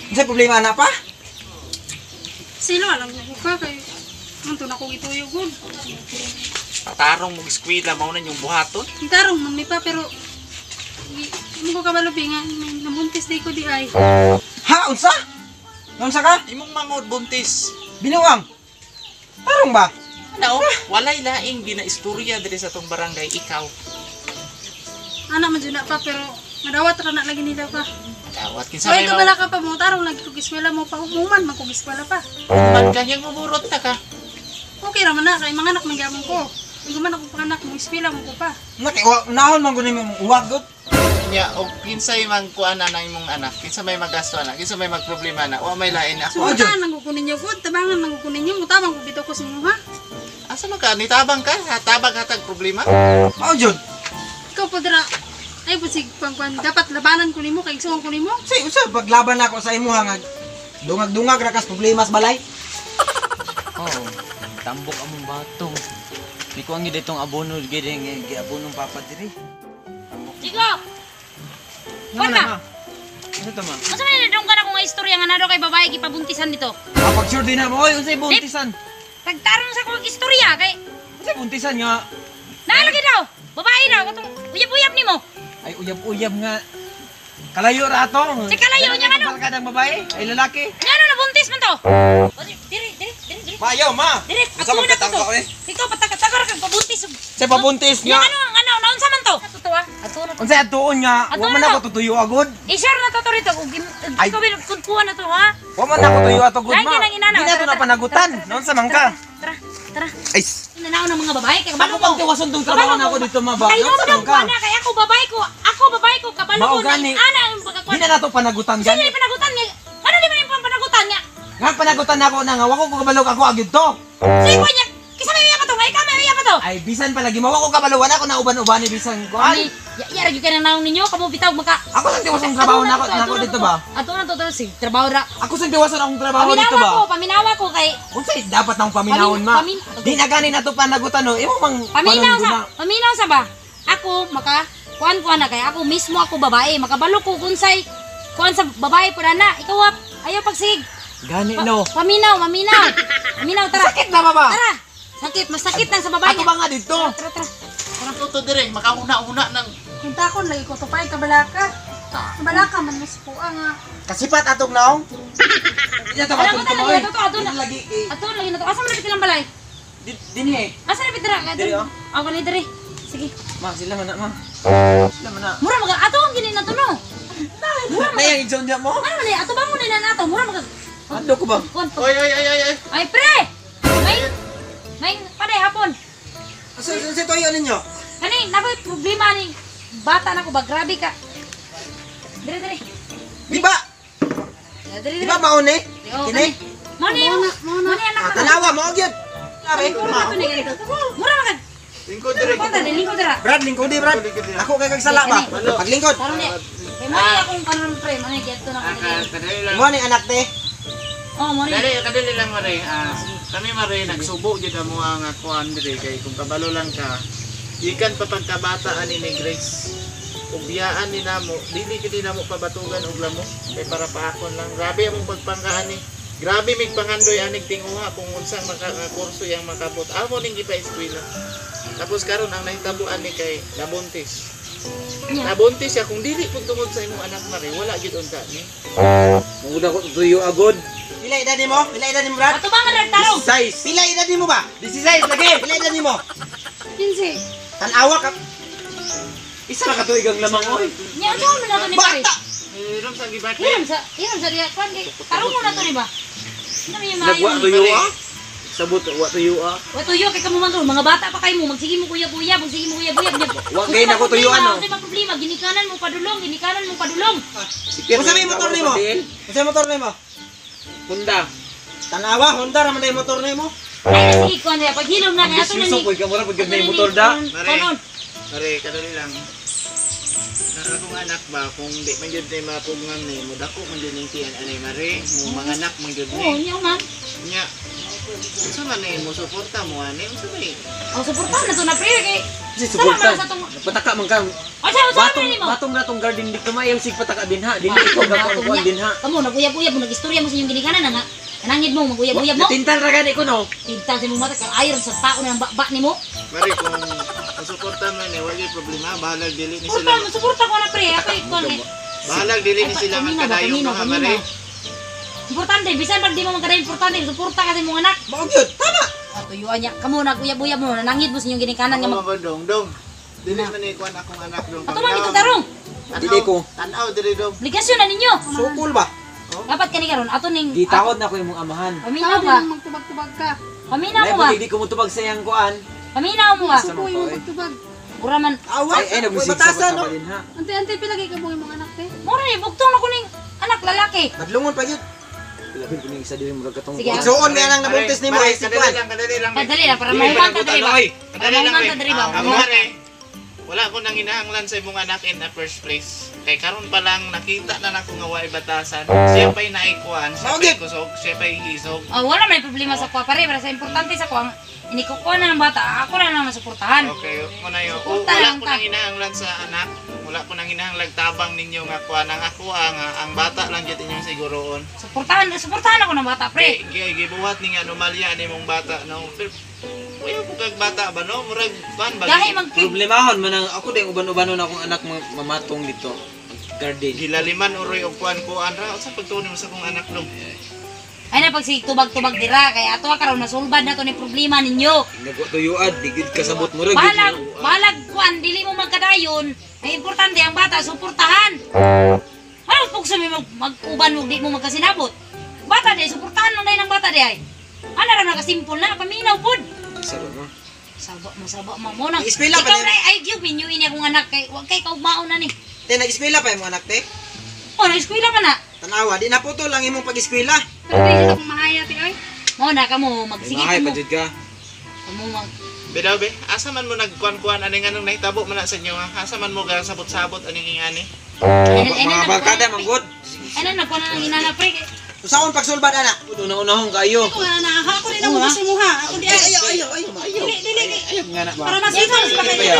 Sa problema na pa? Sila lang ko ka kay manto na ko ituyo gud. Patarong mo eskwela mao na yung buhaton. Tarong man mi pa pero mo ko kabalo nga may namuntis day ko di ay. Ha, unsa? Unsa ka? Imong mangod buntis. Binuang. Tarong ba? Ano? Walay laing ginaistorya diri sa tong barangay ikaw. Anak man jud na pa pero madawat ra na lagi nila pa. Dawat kinsa Ay may kabala ka pa mo tarong lagi ko giskwela mo pa umuman man ko giskwela pa. man kanyang mumurot ta ka. Okay ra man na kay mga anak man gyapon ko. Hindi man ako panganak mo giskwela mo ko pa. Nahon man guni mo uwag gud. Nya og kinsay man kuan na imong anak, kinsa may magasto na, kinsa may magproblema na, wa may lain ako. Subukan nang kukunin niyo gud, tabangan nang kukunin niyo, mutabang ko bitaw ko sa inyo ha. Asa man ka nitabang ka? Tabang hatag problema? Mao jud. Ikaw po dira. Ay busig pang dapat labanan ko nimo kay igsuon ko nimo. Say usa paglaban ako sa imo hangad. Dungag-dungag ra kas problema sa balay. Oh, tambok among batong. Di ko ang giditong abono giding giabonong papa diri. Chico! Wala. Ano to ma? Masa man nadong ka na kung istorya nga nado kay babae gipabuntisan dito? Pag sure din na mo, oy unsay buntisan? Tagtarong sa kong istorya kay Unsay buntisan nga? naalagi daw. Babae daw katong uyab-uyab nimo. Ay uyab-uyab nga. Kalayo ra to. Si kalayo niya ano? Kadang babae, ay lalaki. Ngano na buntis man to? Diri. Mayo ma. Diri, Asa ako man na to. katangka eh? Ikaw pataka-taka kag pabuntis. Say pabuntis Nga nga. ano, naunsa man to? Ato to ah. Ato na. Unsay atuon nga? Ato Wa man na. ako tutuyo agod. I-share na to rito kung Ay. ikaw kudkuha na to ha. Wa man ako tuyo ato gud Lagi ma. nang inana. Di na to na panagutan. Noon sa mangka. Tara. Ay. Nanao ng mga babae kay Ako kabalo pang ko. tiwason tong trabaho na ako dito ma ba? Kay Noon mo sa daw mangka. na kay ako babae ko kabalo Mao ko na gani. ana ang pagkakuan. Di na nato panagutan Sige, gani. panagutan niya. Ano di man yung panagutan niya? Nga panagutan ako na nga wa ko kabalog ako agid to. Sige ko niya. Kisa may iya pa to, may ikaw may iya pa to. Ay bisan palagi mawa ko kabalo wala ko na uban-uban ni bisan ko. Ani, yara gyud kanang naong ninyo, kamo bitaw maka. Ako sa tiwason trabaho na ako dito ba? Ato na to si trabaho ra. Ako sa tiwason akong trabaho dito Paminawa ko kay Unsay dapat nang paminawon ma? Di na gani na to panagutan no. Imo mang paminaw sa ba? Ako maka kuan na kay ako mismo ako babae, makabalo ko kunsay kuan sa babae pud ana. Ikaw ayaw pagsig. Gani no. Paminaw. Paminaw tara. Sakit na ba ba? Tara. Sakit, masakit lang sa babae Ako niya. ba nga dito? Tara. Ano to dire makauna-una nang Kunta kon lagi ko to pay kabalaka. Kabalaka man mas po nga. Kasipat atog naong. Iya ta Alam mo ba talaga, ato na. lagi Ato lagi na to. Asa man napit lang balay? dinhi eh. Asa napit dira? Diri, oh. Ako ni diri. Sige. Ma sila man na ma. Sila man na. Mura maga ato ang ginin na to no. Na yang igsoon dia mo. Ano man ato ba mo na nato? Mura maga. Ando ko ba? Kon. Oy. Ay pre. May paday hapon. Asa sa toyo ninyo? Kani nakoy problema ni bata na ko ba grabe ka. Diri. Di ba? Diri. Di ba mauni? Oh, Kini? Mo ni anak ka. Tanawa mo gyud. Sabi. Mura to ni ganito. Mura maga. lingkod dire. Konta ni lingkod dira. Brad, lingkod di Brad. Ako kay kag sala ba? Paglingkod. Karon ni. Kay mo ni akong kanon pre, mo ni giadto na kanila. Kadali lang. Mo ni anak te. Oh, mo ni. Kadali lang mare. Kami mare nagsubo jud amo ang kuan dire kay kung kabalo lang ka. Ikan pa pagkabata ani ni Grace. Ubyaan ni namo, dili kini namo pabatugan og lamo kay para paakon lang. Grabe among pagpangkaan ni. Grabe mig pangandoy anig tinguha kung unsang kurso yang makabot. Amo ning gipa eskwela. Tapos karon ang nahitabuan ni kay nabuntis. Nabuntis siya kung dili pud tungod sa imong anak mare, wala gyud unta ni. Muna ko tuyo agod. Pila edad nimo? Pila edad nimo Brad? Ato ba nga nagtarong? 16. Pila edad nimo ba? 16 lagi. Pila edad nimo? 15. Tanawa ka. Isa ra ka tuig ang lamang oy. Nya unsa man nato ni pare? Bata. Mayroon sa gibati. Iram sa diya kwan kay tarong mo na to ni ba? Ano yung Nagwa mayo? tuyo ah. Sabot wa tuyo ah. Wa tuyo kay kamo man to, mga bata pa kay mo, magsige mo kuya-kuya, magsige mo kuya-kuya. Wa gay na ko tuyo ano. Unsa man problema? Ginikanan mo padulong. Kung sabi motor nimo? Kung sabi motor nimo? Honda. Tanawa, Honda ra man day motor nimo. Ay sige kwan niya paghilom na niya ato na ni. Susoy ka mura pag may motor da. Kanon. Mare, kadali lang. Ang akong anak ba kung di man jud ni mapugngan ni mo dako man jud ning tiyan ani mare, mo manganak man jud Oh, ni. niya man. Nya. Unsa man ni mo suporta mo ani? Unsa may? Oh, suportahan na to na pre kay Si Sama suporta. man sa tong Pataka man ka. Ay, sa Batong nimo. batong na tong garden dito mayang sig pataka dinha. Dili ko gakuan kuan dinha. Kamu naguyab-uyab mo nagistorya mo sa inyong ginikanan na nga. Nanangid mo maguyab-uyab mo. Natintal ra gani ko no. Tintal sa imong mata kay ayon sa tao na baba nimo. Mari kung masuportahan mo ni wala problema, bahalag dili ni Suporta, sila. suporta ko na pre. Ako ikon eh. Bahalag dili ni sila magkadayon mga mari. Importante, bisan pag di mo magkada importante, suporta kasi mong anak. Mao gyud, tama. Tuyuan niya, kamu naguyab-uyab mo, nanangid mo sa inyong ginikanan nga Ano mag... ba dong? Dili man ni kuan akong anak dong. Ato man ito tarong. Dili ko. Tanaw diri dong. Obligasyon na ninyo. Sukol ba? Dapat kani karon ato ning Gitawad na ko imong amahan. paminaw Sabi ka. mong magtubag-tubag ka. Paminaw Nay mo ka. pag di ko mutubag sa iyang kuan. Paminaw mo ka. Sukuy mo magtubag. Mura man. Awa. Ay nagmusig sa Batasan no. pataka dinha. Ante-ante pilagi ka mong imong anak te. Mura ni buktong na ko ning anak lalaki. Madlungon pa gyud. Labi ko ning isa diri murag katong. Sige, Igsuon nga nang nabuntis nimo ay si kadali Kwan. lang. Kadali na para mahuman ta diri ba. Kadali lang. Mahuman ta diri ba. Ako mare. Wala ko nang hinahanglan sa imong anak in the first place. Kay karon pa lang nakita na nako nga waay batasan. Siya pa'y naikuan, siya pa'y kusog, siya pa'y hisog. Oh, wala may problema sa kwa pare, para sa importante sa kwa. Inikukuha na ng bata, ako na lang masuportahan. Okay, mo na yun. Suporta Wala lang ko ta. nang hinahanglan sa anak. Wala ko nang hinahanglan tabang ninyo nga kuan ang ako ang bata lang jud inyong siguroon. Suportahan ako ng bata pre. Gibuhat ni nga anomalya ni mong bata no. Pero wala ko kag bata ba no? Murag ban ba? Gahi mag Problemahon man ang ako din uban-ubanon akong anak mamatong dito. Garden. Gilaliman uroy og kuan ra unsa pagtuon mo sa kong anak dong? ay na pag si tubag-tubag dira kay ato karon nasulbad na to ni problema ninyo. Nagtuyuad digid kasabot mo ra Balag kuan dili mo magkadayon. Ay importante ang bata suportahan. Ano pug sa mag-uban mo di mo magkasinabot. Bata di suportahan mo dai ng bata di ay. Ana ra nakasimple na paminaw pod. Sarap mo. Saba mo nang. Eskwela pa Ikaw din. na ay gyud pinyuin akong anak kay wag kay kaugmaon na ni. Te nag-eskwela pa imong anak te. Oh, na-eskwela pa na. Tanawa, di na putol lang imong pag-eskwela. Pero di sila kong mahaya te oy. Mo na kamo magsigit Mahay pa mo. jud ka. Kamo mag Bidaw be, asa man mo nagkuan-kuan aning anong nahitabo man na sa inyo ha? Asa man mo ga sabot-sabot aning ingani? Mga barkada manggod. Ano na kuan ang inana pre. Usaon pagsulbad ana? Una-unahon kayo. Ako nga na ako din ang gusto mo ha. Ako di ay. Ayo. Dili. Ayop nga na ba? Para masita mas pa kayo.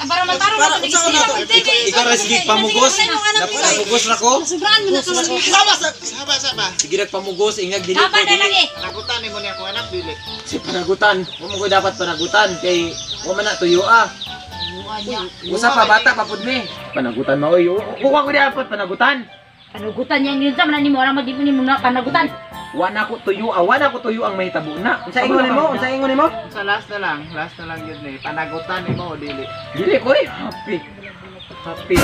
Para mataro Para na usaon na to. Ikaw ra sige pamugos. Napamugos na ko. Sobraan mo na ka. Sama sa Saba. Sige nagpamugos ingag dili ko. Dapat na lagi. Nagutan ni mo ni ako anak dili. Si panagutan. Mo ko dapat panagutan kay wa man na tuyo ah. Usa pa bata papud mi. Panagutan mo oy. Kuha ko dapat panagutan. Panugutan yang yun sa manan nimo ora magdi mo na panagutan. Wa na ko tuyo ang mahitabo na. Unsa ingon nimo? Unsa ingon nimo? Sa last na lang yun ni. Panagutan ni mo o dili. Dili ko eh. Happy.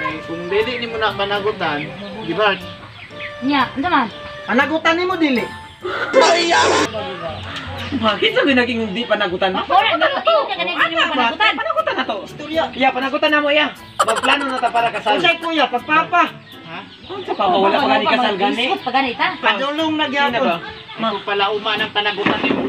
Kay kung dili ni mo na panagutan, di ba? Nya, ando man. Panagutan nimo dili. Bakit sabi naging hindi panagutan mo? Ora na to kani mo panagutan. Panagutan na to. Istorya. Ya, panagutan na mo ya. Magplano na ta para kasal. Unsay kuya pagpapa? Ha? Sa papa wala pa gani kasal gani. Paganita. Padulong na gyapon. Kung pala uma ng panagutan ni mo.